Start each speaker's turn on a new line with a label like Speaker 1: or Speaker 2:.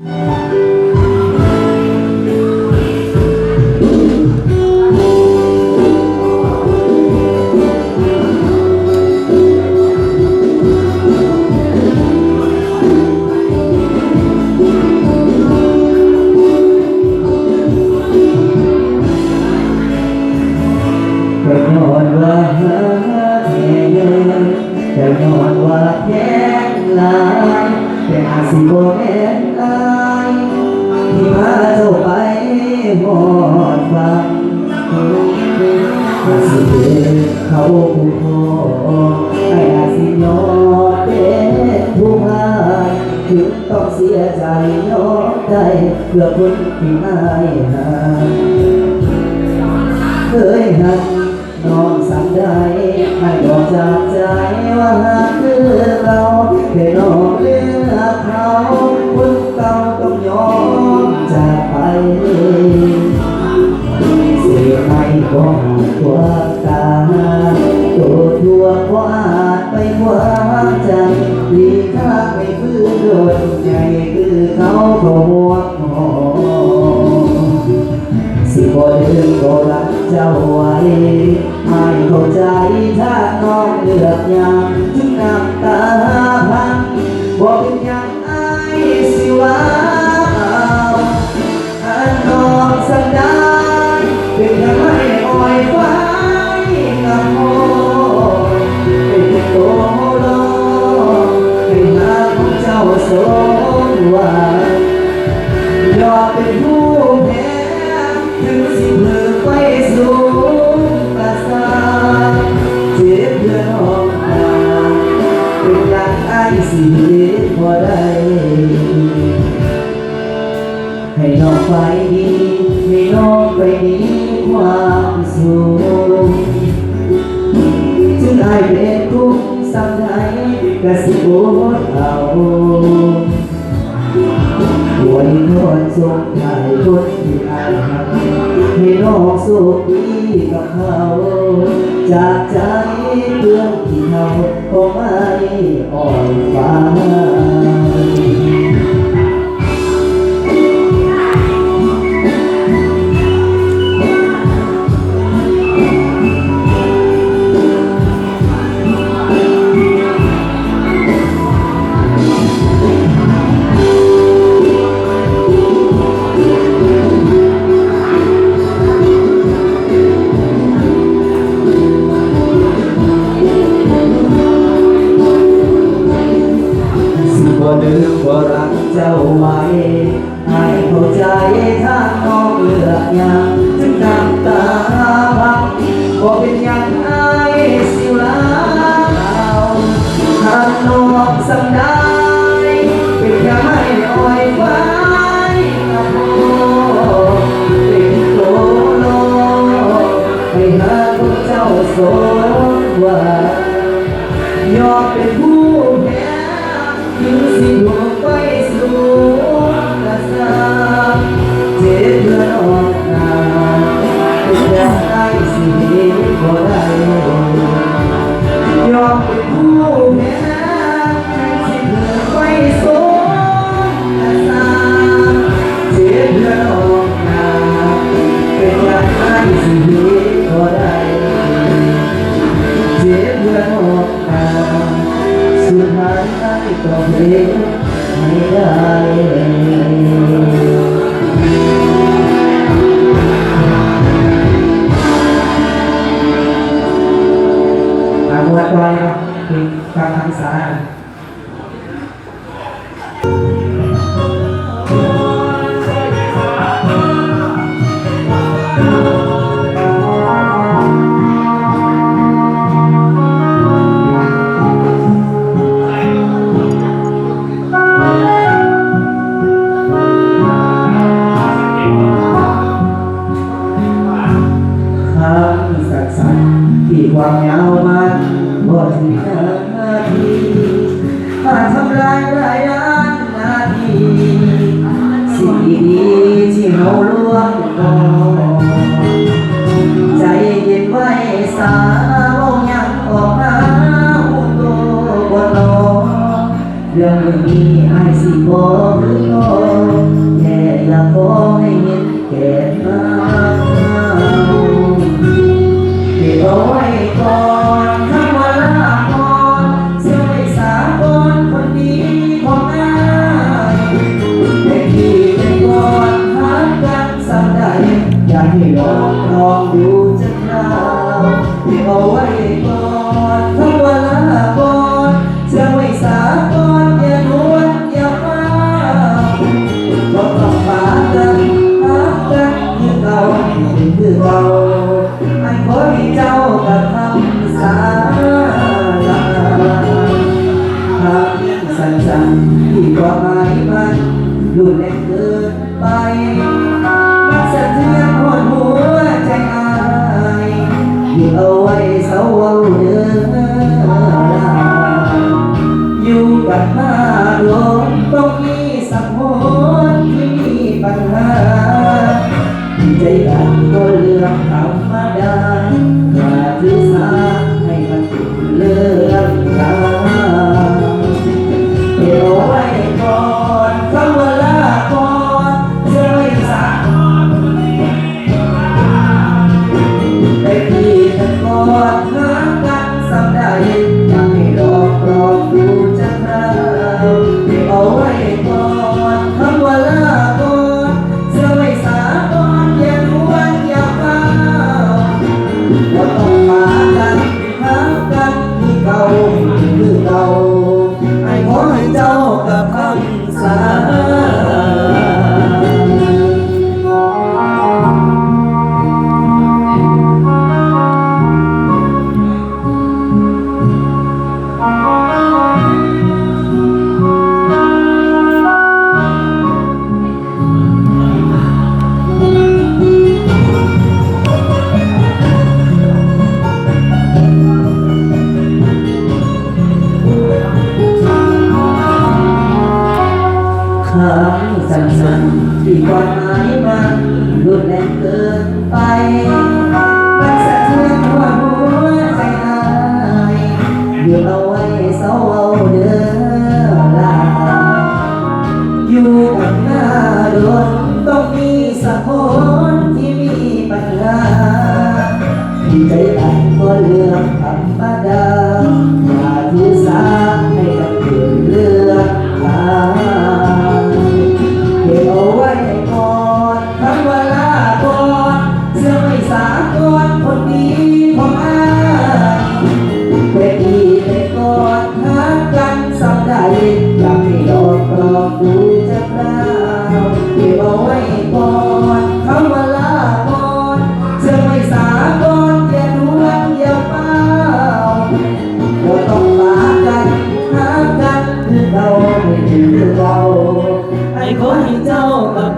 Speaker 1: แต่ย้อนว่าแค่ลายแต่อาจสิบ่แม่นอายที่พาเจ้าไปหอดฟังอาจสิเป็นเขาผู้ครองอาจสิยอมเป็นผู้พายถึงต้องเสียใจยอมใจเพื่อคนที่ไม่หาเคยหักน้องสั่งได้ให้บอกจากใจว่าหากคือเราแค่น้องเลือกเขาคนเก่าต้องยอมจากไปเสียไม่ก็หาตัวตาตัวทั่วก็อาจไปกว่าใจหลีกทางไม่ฟื้นโดนใจคือเขาเขาหัวหอสิบ่ลืมก็รักเจ้าไว้ให้เข้าใจถ้าน้องเลือกอย่างถึงน้ำตาพังบ่เป็นอย่างอายสิว่าอันน้องสัญญาเป็นแค่ไม่อ่อยฟ้ากับโมเป็นโตโลให้หาของเจ้าสมหวังยอมเป็นผู้แพ้ถึงสิเมื่อไปสู่กระสาเจ็บเพื่อนออกมาเป็นอย่างไอ้สิพอได้ให้น้องไปดีให้น้องไปดีความสุขถึงไอ้เป็นทุกข์สักใดก็สิอดเอาอวยพรส่งให้คนที่อายหักให้น้องสุขดีกับเขาจากใจเพื่อนที่เขาคงไม่อ่อนฟ้าบ่ลืมบ่รักเจ้าไว้ให้เข้าใจถ้าน้องเลือกอย่างถึงน้ำตาพังบ่เป็นอย่างอายสิรักเอาถ้าน้องสังได้เป็นแค่ไม่อ่อยไว้กับโมเป็นโตโลให้หาของเจ้าสมหวังยอมเป็นผู้แพ้ถึงสิลงไปสู่กระสาเจ็บเพื่อนออกหน้าเป็นอย่างไรสิบ่ได้ยอมเป็นผู้แพ้ถึงสิลงไปสู่กระสาเจ็บเพื่อนออกหน้าเป็นอย่างไรสิบ่ได้เจ็บเพื่อนออกหน้าสุดท้ายก็เพลงไม่ได้บวชไว้คือฟังคำสาที่ความยาวมันบ่ถึงนาทีมาทำลายหลายล้านนาทีสิ่งดีๆที่เราล่วงก่อนใจเย็นไว้สาวยังออกมาหุ่นโตบ่รอเรื่องนี้ไอ้สิบ่ลืม คือเราไอ้ขอให้เจ้ากับคำสาลาคำสั้นๆที่ความหมายมันรุนแรงเกินไปมันสะเทือนหัวใจอายอยู่เอาไว้เศร้าเอาเด้ออยู่กันมาโดนต้องมีสักคนที่มีปัญหาใจกันก็เรื่องธรรมดาอย่าถือสาให้มันเป็นเรื่องราวเก็บเอาไว้ก่อนคำว่าลาก่อนจะไม่สาได้พี่กันก่อนหากันสำได้อยากให้รอดูจะคราวเก็บเอาไว้ก่อนคำว่าลาก่อนจะไม่สาก่อนอย่าด่วนอย่าเฝ้าว่าต้องมากันหากันคือเก่าคือเก่าให้ขอให้เจ้ากับคำสาคำสั้นๆที่ความหมายมันรุนแรงเกินไปมันสะเทือนหัวใจอายอยู่เอาไว้เศร้าเอาเด้อลาอยู่กันหน้าโดนต้องมีสักคนที่มีปัญหาใจกันก็เรื่องธรรมดาอย่าถือสาให้กันเป็นเรื่องราวเก็บเอาไว้ก่อนคำว่าลาก่อนเสื้อไม่สาก่อนคนดีของอายเวทีไปก่อนหากันสักได้อยากให้รอดูจะคราวเก็บเอาไว้ก่อนคำว่าลาก่อนเสื้อไม่สาก่อนอย่าด่วนอย่าเฝ้าว่าต้องมากันหากันคือเราไม่ถึงเราไอ้คนที่เจ้ากับ